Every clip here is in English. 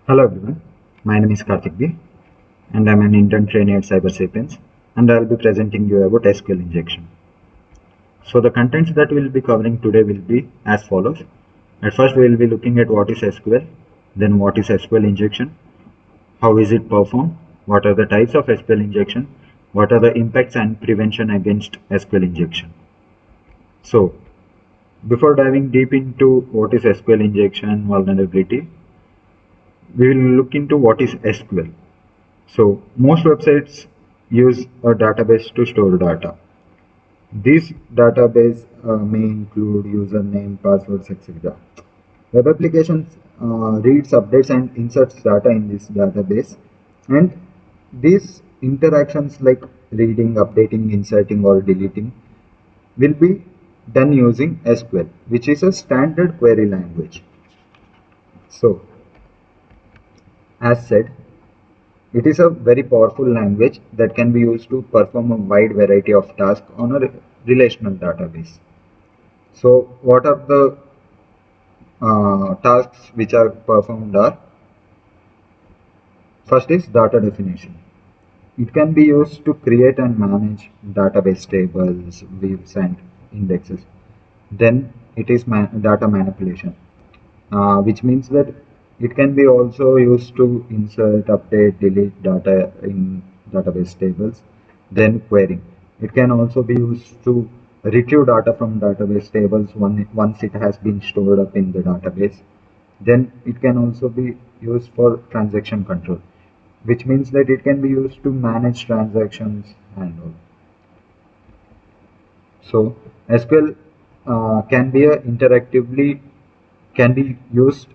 Hello everyone, my name is Karthik B and I am an intern trainee at CyberSapiens and I will be presenting you about SQL injection. So the contents that we will be covering today will be as follows. At first we will be looking at what is SQL, then what is SQL injection, how is it performed, what are the types of SQL injection, what are the impacts and prevention against SQL injection. So before diving deep into what is SQL injection vulnerability, we will look into what is SQL. So most websites use a database to store data. This database may include username, passwords, etc. Web applications reads, updates, and inserts data in this database, and these interactions like reading, updating, inserting, or deleting will be done using SQL, which is a standard query language. So, as said, it is a very powerful language that can be used to perform a wide variety of tasks on a relational database. So what are the tasks which are performed are, first is data definition. It can be used to create and manage database tables, views and indexes. Then it is data manipulation, which means that it can be also used to insert, update, delete data in database tables. Then querying. It can also be used to retrieve data from database tables once it has been stored up in the database. Then it can also be used for transaction control, which means that it can be used to manage transactions and all. So SQL can be used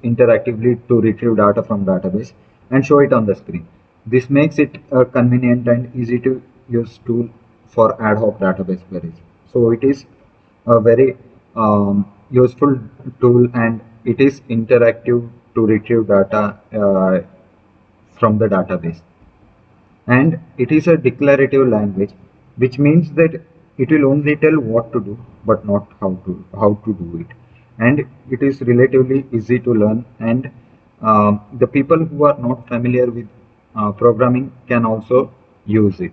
interactively to retrieve data from database and show it on the screen. This makes it a convenient and easy to use tool for ad hoc database queries. So it is a very useful tool and it is interactive to retrieve data from the database. And it is a declarative language, which means that it will only tell what to do but not how to do it, and it is relatively easy to learn, and the people who are not familiar with programming can also use it.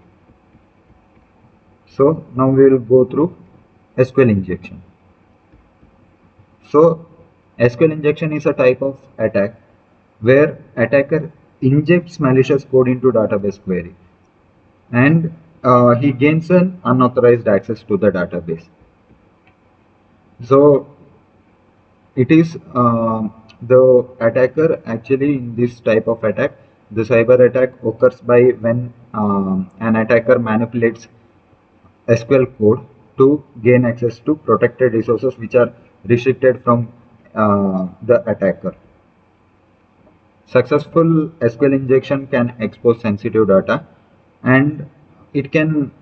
So now we will go through SQL injection. So SQL injection is a type of attack where attacker injects malicious code into database query, and he gains an unauthorized access to the database. So it is the attacker actually in this type of attack, the cyber attack occurs by when an attacker manipulates SQL code to gain access to protected resources which are restricted from the attacker. Successful SQL injection can expose sensitive data, and it can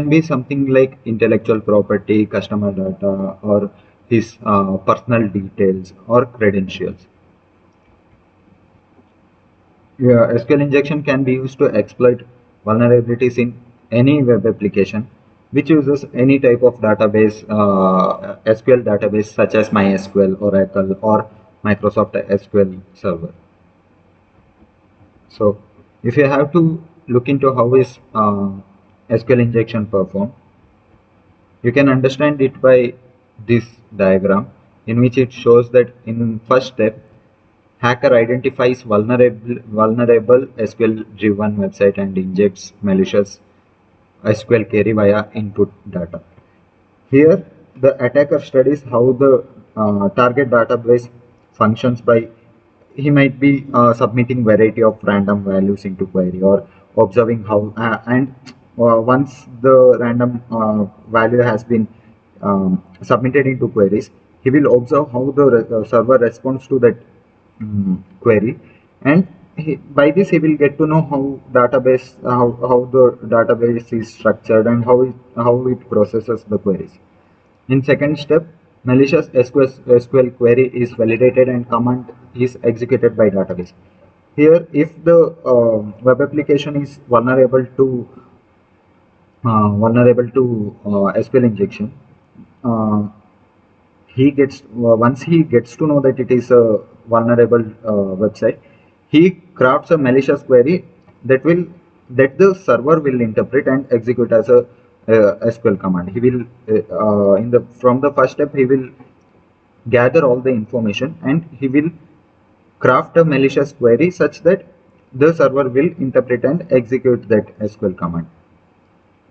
be something like intellectual property, customer data, or his personal details or credentials. Yeah, SQL injection can be used to exploit vulnerabilities in any web application which uses any type of database, SQL database such as MySQL, Oracle, or Microsoft SQL Server. So if you have to look into how is SQL injection performed, you can understand it by this diagram, in which it shows that in first step, hacker identifies vulnerable SQL driven website and injects malicious SQL query via input data. Here the attacker studies how the target database functions by, he might be submitting variety of random values into query, or observing how and once the random value has been submitted into queries, he will observe how the server responds to that query, and by this he will get to know how the database is structured and how it processes the queries. In second step, malicious SQL query is validated and command is executed by database. Here, if the web application is vulnerable to SQL injection, uh, once he gets to know that it is a vulnerable website, he crafts a malicious query that the server will interpret and execute as a SQL command. He will from the first step he will gather all the information and he will craft a malicious query such that the server will interpret and execute that SQL command.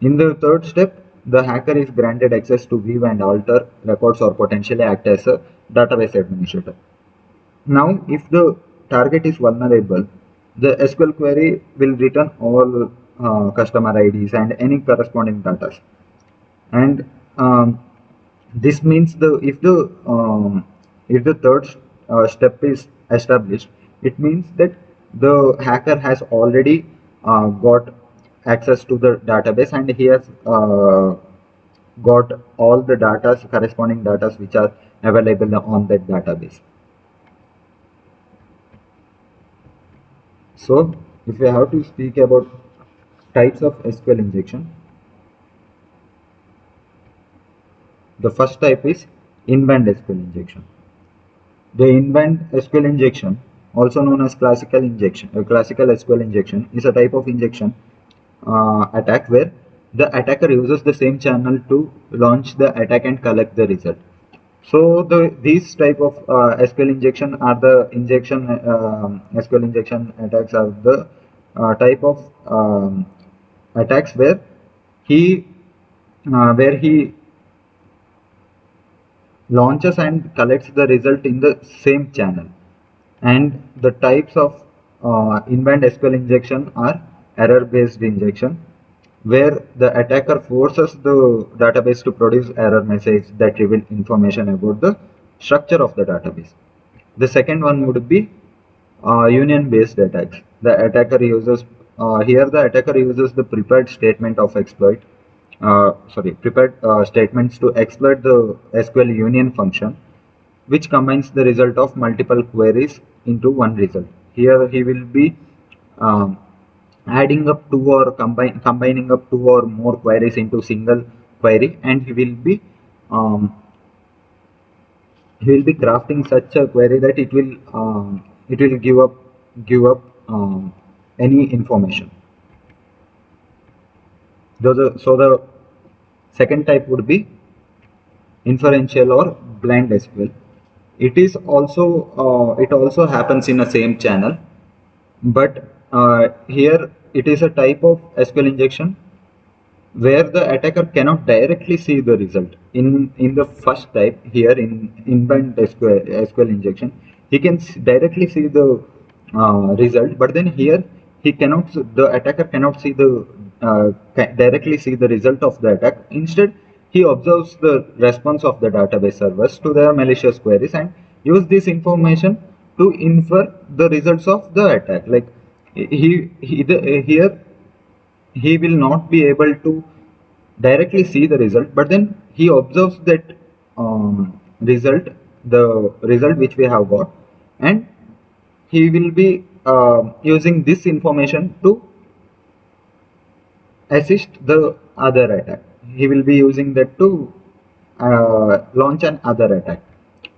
In the third step, the hacker is granted access to view and alter records or potentially act as a database administrator. Now, if the target is vulnerable, the SQL query will return all customer IDs and any corresponding data. And this means if the third step is established, it means that the hacker has already got access to the database and he has got all the data corresponding data which are available on that database. So if we have to speak about types of SQL injection, the first type is Inband SQL injection. The Inband SQL injection, also known as classical SQL injection, is a type of injection attack where the attacker uses the same channel to launch the attack and collect the result. So these type of SQL injection are the SQL injection attacks are the type of attacks where he launches and collects the result in the same channel. And the types of Inband SQL injection are error-based injection, where the attacker forces the database to produce error message that reveal information about the structure of the database. The second one would be union-based attacks. The attacker uses the prepared statement of exploit. Prepared statements to exploit the SQL union function, which combines the result of multiple queries into one result. Here he will be adding up two or combining up two or more queries into single query, and he will be crafting such a query that it will give up any information. So the second type would be inferential or blind SQL. It also happens in the same channel, but here it is a type of SQL injection where the attacker cannot directly see the result. In the first type, here in Inband SQL injection, he can directly see the result, but then here the attacker cannot see directly see the result of the attack. Instead, he observes the response of the database servers to their malicious queries and use this information to infer the results of the attack. Like here he will not be able to directly see the result, but then he observes that the result which we have got, and he will be using this information to assist the other attack. He will be using that to launch an other attack.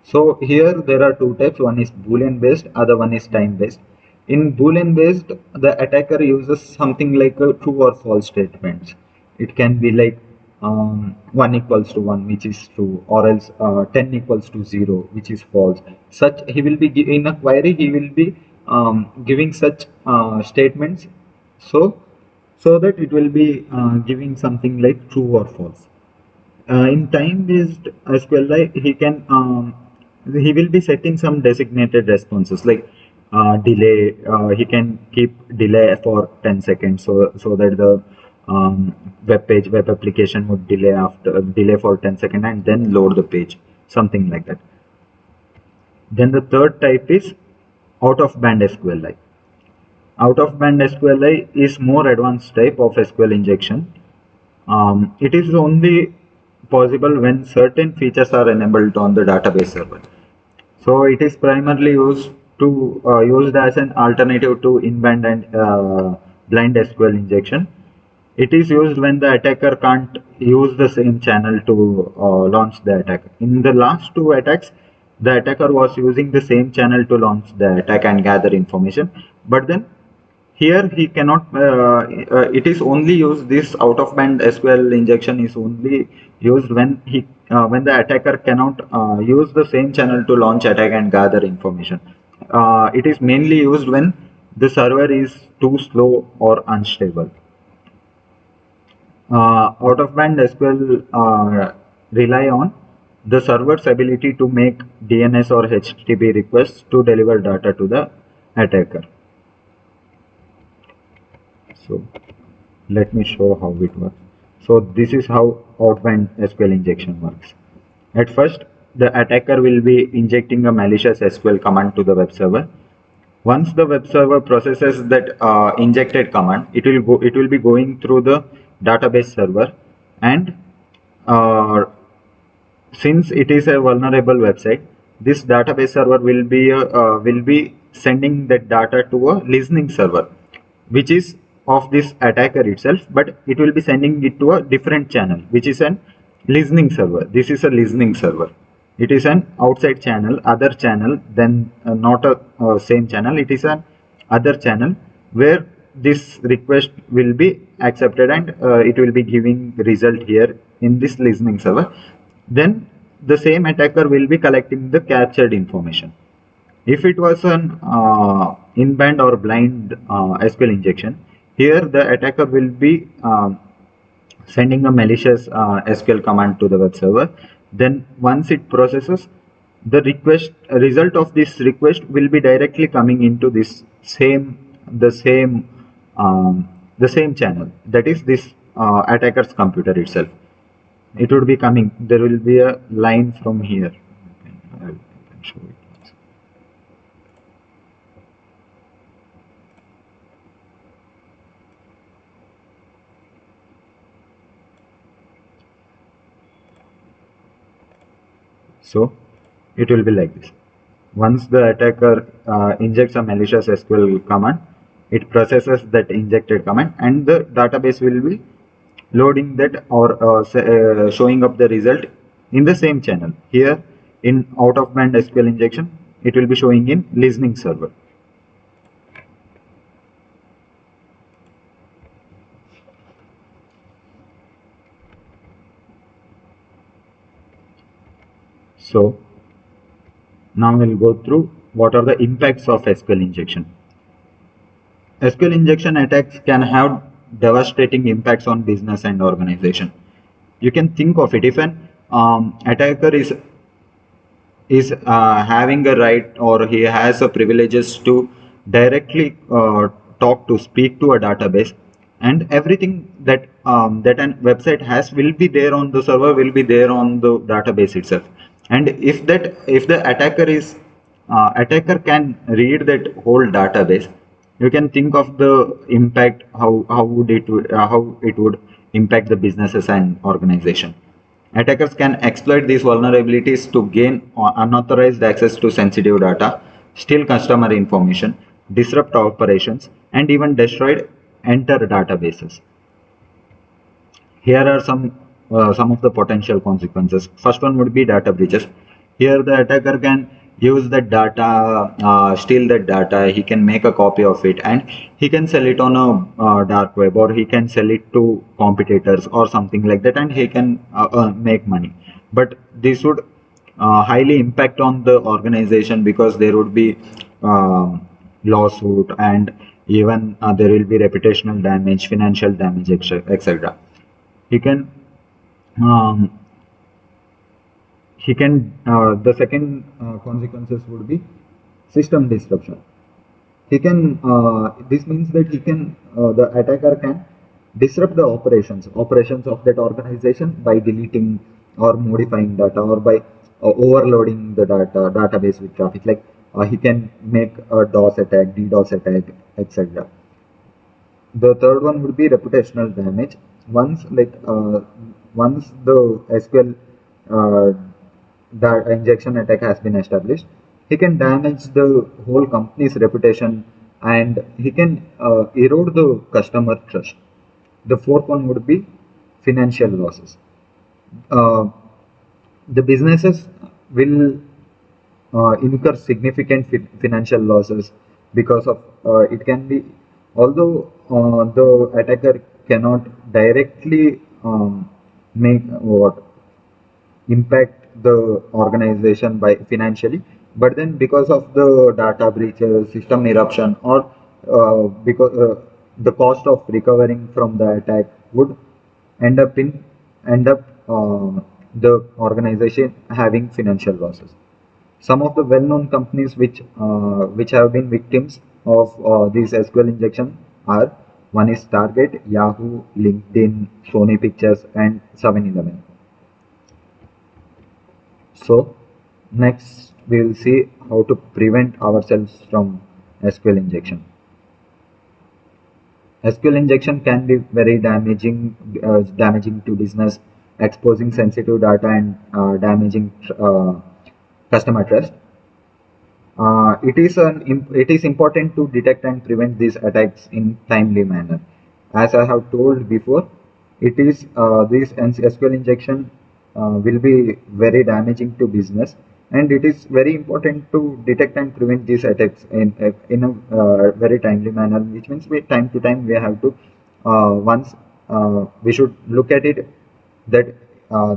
So here there are two types. One is Boolean based, other one is time based. In Boolean based, the attacker uses something like a true or false statements. It can be like 1 equals to 1, which is true, or else 10 equals to 0, which is false. Such he will be in a query. He will be giving such statements so that it will be giving something like true or false. In time-based SQLi, he will be setting some designated responses like delay. He can keep delay for 10 seconds so that the web application would delay for 10 seconds and then load the page, something like that. Then the third type is out-of-band SQLi. Out-of-band SQLi is more advanced type of SQL injection. It is only possible when certain features are enabled on the database server. So it is primarily used as an alternative to Inband and blind SQL injection. It is used when the attacker can't use the same channel to launch the attack. In the last two attacks, the attacker was using the same channel to launch the attack and gather information, but then here he cannot, it is only used, this out of band SQL injection is only used when the attacker cannot use the same channel to launch attack and gather information. It is mainly used when the server is too slow or unstable. Out of band SQL rely on the server's ability to make DNS or HTTP requests to deliver data to the attacker. So let me show how it works. So this is how outbound SQL injection works. At first, the attacker will be injecting a malicious SQL command to the web server. Once the web server processes that injected command, it will be going through the database server, and since it is a vulnerable website, this database server will be sending that data to a listening server, which is of this attacker itself, but it will be sending it to a different channel, which is an listening server. This is a listening server. It is an outside channel, other channel, then not a same channel. It is an other channel where this request will be accepted, and it will be giving result here in this listening server. Then the same attacker will be collecting the captured information. If it was an in-band or blind SQL injection, here the attacker will be sending a malicious SQL command to the web server. Then once it processes, the result of this request will be directly coming into this the same channel, that is this attacker's computer itself. It would be coming, there will be a line from here. I can show it. So it will be like this. Once the attacker injects a malicious SQL command, it processes that injected command, and the database will be loading that or showing up the result in the same channel. Here in out of band SQL injection, it will be showing in listening server. So now we'll go through what are the impacts of SQL injection. SQL injection attacks can have devastating impacts on business and organization. You can think of it, if an attacker is having a right, or he has a privileges to directly speak to a database, and everything that that an website has will be there on the server, will be there on the database itself. And if the attacker can read that whole database, you can think of the impact, how it would impact the businesses and organization. Attackers can exploit these vulnerabilities to gain unauthorized access to sensitive data, steal customer information, disrupt operations, and even destroy entire databases. Here are some of the potential consequences. First one would be data breaches. Here the attacker can use that data, steal that data, he can make a copy of it, and he can sell it on a dark web, or he can sell it to competitors or something like that, and he can make money. But this would highly impact on the organization, because there would be lawsuit, and even there will be reputational damage, financial damage, etc. He can the second consequences would be system disruption. He can this means that the attacker can disrupt the operations of that organization by deleting or modifying data, or by overloading the database with traffic. Like he can make a DOS attack, DDoS attack, etc. The third one would be reputational damage. Once the SQL that injection attack has been established, he can damage the whole company's reputation, and he can erode the customer trust. The fourth one would be financial losses. The businesses will incur significant financial losses because of it can be, although the attacker cannot directly make what impact the organization by financially, but then because of the data breaches, system eruption, or because the cost of recovering from the attack would end up in end up the organization having financial losses. Some of the well-known companies which have been victims of these SQL injection are: one is Target, Yahoo, LinkedIn, Sony Pictures, and 7-Eleven. So next we will see how to prevent ourselves from SQL injection. SQL injection can be very damaging to business, exposing sensitive data and damaging customer trust. It is important to detect and prevent these attacks in timely manner. As I have told before, it is this SQL injection will be very damaging to business, and it is very important to detect and prevent these attacks in a very timely manner. Which means time to time we have to once we should look at it that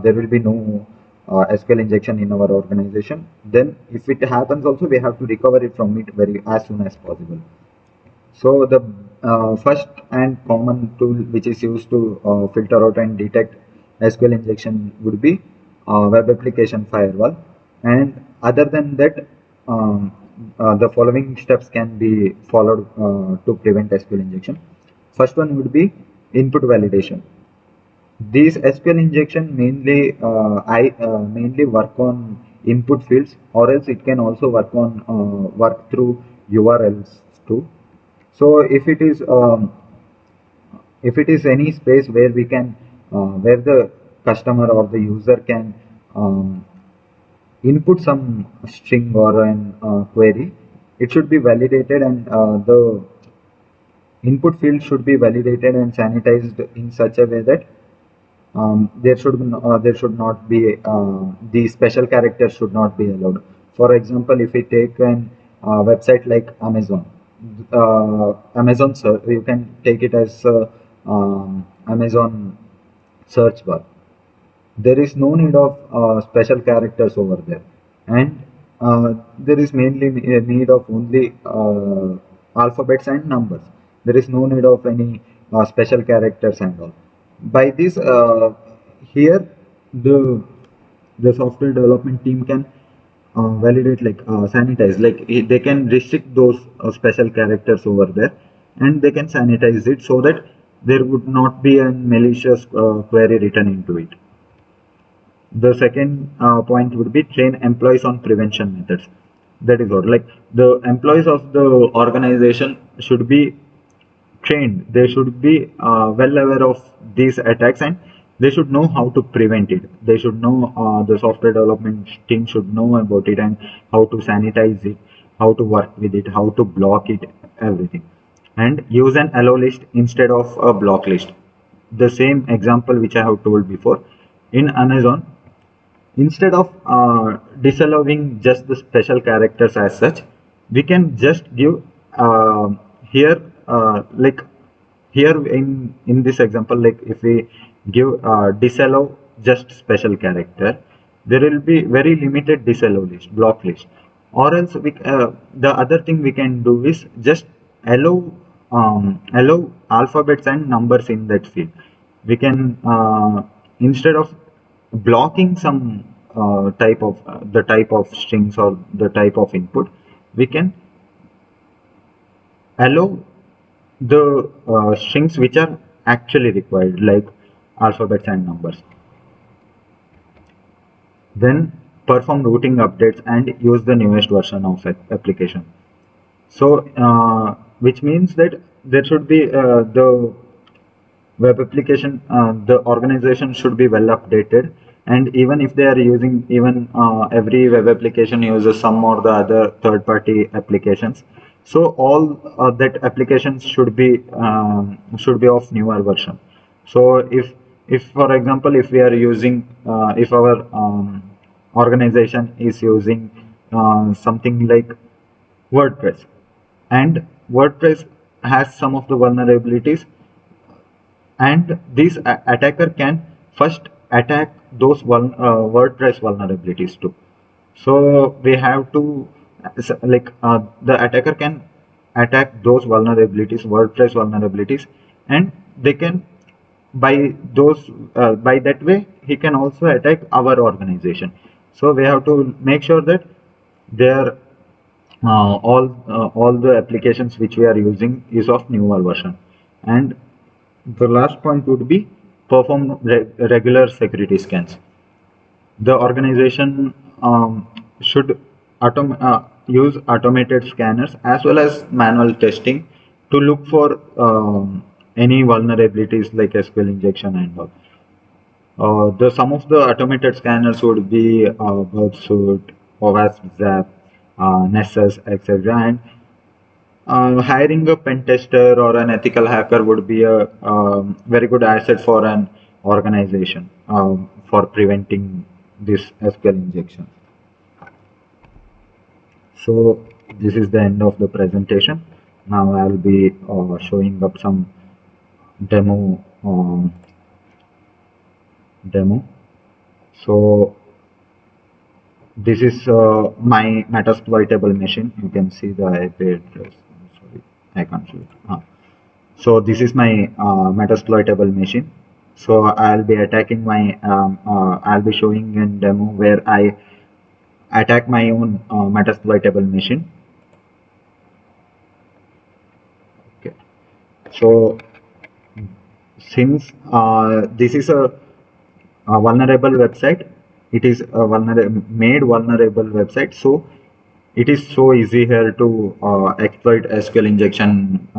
there will be no SQL injection in our organization. Then if it happens also, we have to recover it from it very as soon as possible. So the first and common tool which is used to filter out and detect SQL injection would be web application firewall. And other than that, the following steps can be followed to prevent SQL injection. First one would be input validation. These SQL injection mainly work on input fields, or else it can also work through URLs too. So if it is any space where we can where the customer or the user can input some string or an query, it should be validated, and the input field should be validated and sanitized in such a way that there should not be the special characters should not be allowed. For example, if we take an website like Amazon, you can take it as Amazon search bar. There is no need of special characters over there, and there is mainly a need of only alphabets and numbers. There is no need of any special characters and all. By this, here the the software development team can validate, like sanitize, like they can restrict those special characters over there, and they can sanitize it so that there would not be a malicious query written into it. The second point would be train employees on prevention methods. That is what, like the employees of the organization should be trained. They should be well aware of these attacks, and they should know how to prevent it. They should know, the software development team should know about it, and how to sanitize it, how to work with it, how to block it, everything. And use an allow list instead of a block list. The same example which I have told before. In Amazon, instead of disallowing just the special characters as such, we can just give here like here in this example, like if we give disallow just special character, there will be very limited disallow list, block list. Or else the other thing we can do is just allow alphabets and numbers in that field. We can instead of blocking some type of the type of strings or the type of input, we can allow the strings which are actually required, like alphabets and numbers. Then perform routing updates and use the newest version of application. So which means that there should be the web application, the organization should be well updated, and even if they are using, even every web application uses some or the other third-party applications, so all that applications should be of newer version. So if for example, if we are using if our organization is using something like WordPress, and WordPress has some of the vulnerabilities, and this attacker can first attack those WordPress vulnerabilities too. So we have to the attacker can attack those vulnerabilities, WordPress vulnerabilities, and they can by that way he can also attack our organization. So we have to make sure that their all the applications which we are using is of newer version. And the last point would be perform regular security scans. The organization should use automated scanners as well as manual testing to look for any vulnerabilities like SQL injection and all. The some of the automated scanners would be Burpsuit, OWASP, Zap, Nessus, etc. And hiring a pen tester or an ethical hacker would be a very good asset for an organization for preventing this SQL injection. So this is the end of the presentation. Now I will be showing up some demo. So this is my metasploitable machine. You can see the IP address. Sorry, I can't show it. So this is my metasploitable machine. So I'll be attacking my I'll be showing a demo where I attack my own metasploitable machine. Okay. So since this is a vulnerable website, it is a made vulnerable website, so it is so easy here to exploit SQL injection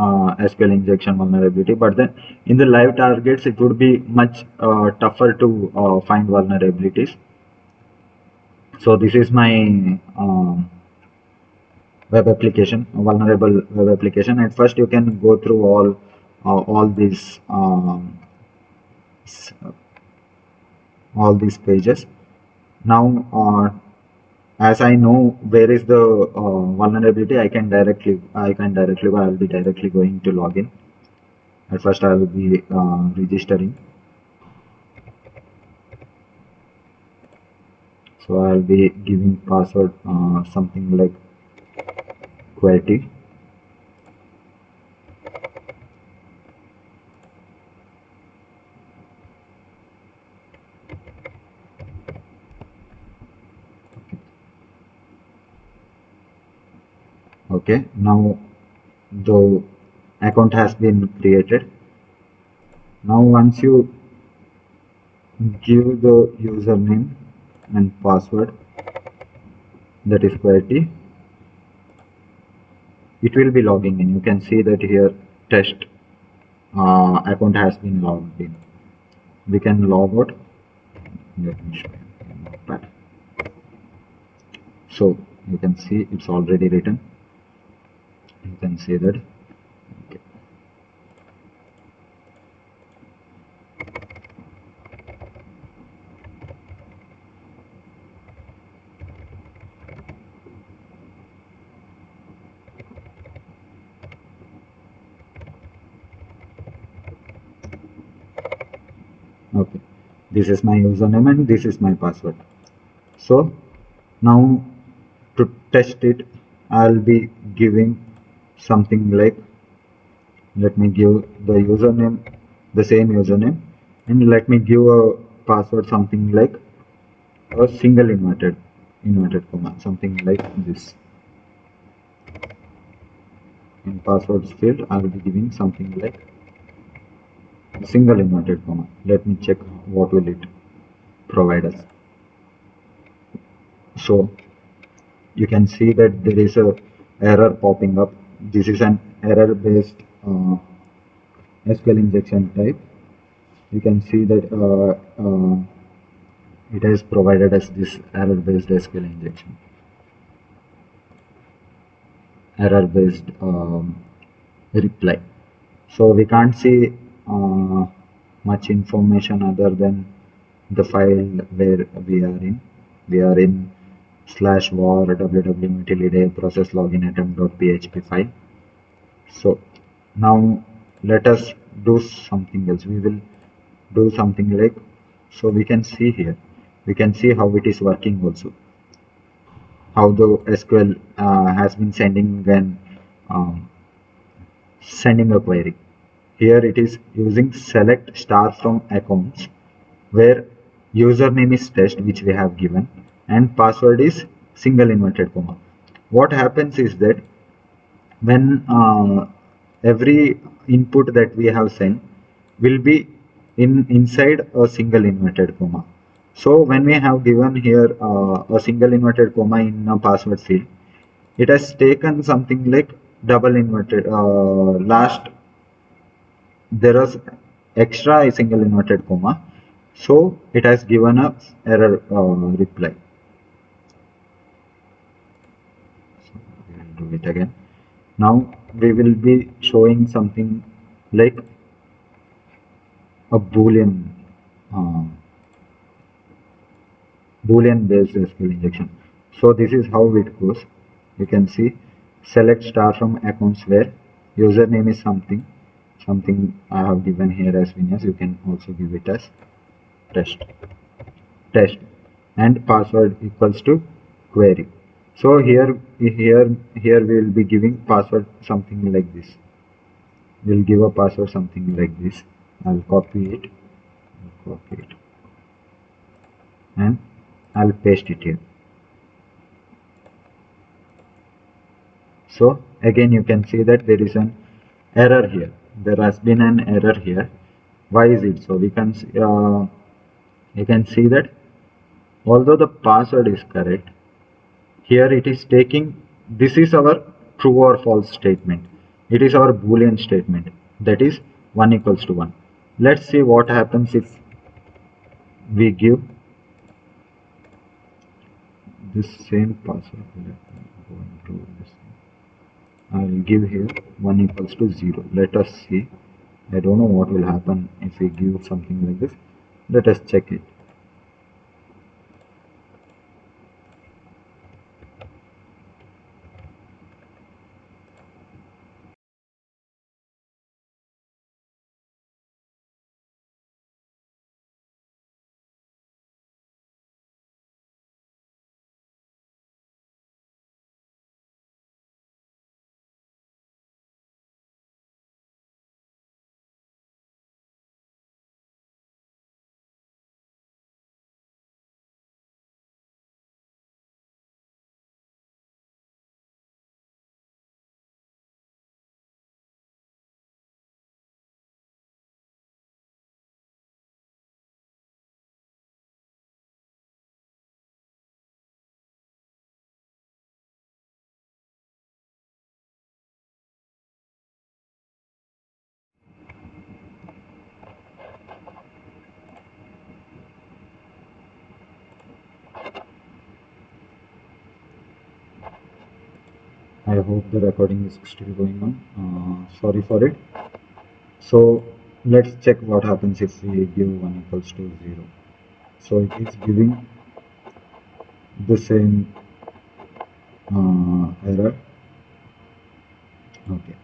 vulnerability. But then in the live targets it would be much tougher to find vulnerabilities. So this is my web application, vulnerable web application. At first you can go through all these pages. Now as I know where is the vulnerability, I can directly I'll be directly going to login. At first I will be registering. So I'll be giving password something like QWERTY. Okay, now the account has been created. Now once you give the username and password, that is QWERTY, it will be logging in. You can see that here test account has been logged in. We can log out. Let me show you that. So you can see it's already written. You can see that. Okay. Okay, this is my username and this is my password. So now to test it, I'll be giving something like, let me give the username, the same username, and let me give a password something like a single inverted comma, something like this. In passwords field, I will be giving something like single inverted comma. Let me check what will it provide us. So you can see that there is a error popping up. This is an error based SQL injection type. You can see that it has provided us this error based SQL injection, error based reply. So we can't see much information other than the file where we are in. We are in /var www process login attempt.php file. So now let us do something else. We will do something like, so we can see here, we can see how it is working also, how the SQL has been um, sending a query. Here it is using select star from accounts, where username is test, which we have given, and password is single inverted comma. What happens is that when every input that we have sent will be inside a single inverted comma. So when we have given here a single inverted comma in a password field, it has taken something like double inverted last there was extra single inverted comma, so it has given us error reply. So we will do it again. Now we will be showing something like a uh, Boolean-based SQL injection. So this is how it goes. You can see select star from accounts where username is something I have given here as Vinyas. You can also give it as test and password equals to query. So here we will be giving password something like this. We'll give a password something like this. I'll copy it and I'll paste it here. So again you can see that there is an error here. There has been an error here. Why is it so? You can see that although the password is correct, here it is taking, this is our true or false statement. It is our Boolean statement, that is 1 equals to 1. Let's see what happens if we give this same password. I will give here 1 equals to 0. Let us see. I don't know what will happen if we give something like this. Let us check it. I hope the recording is still going on. Sorry for it. So let's check what happens if we give 1 equals to 0. So it is giving the same error. Okay,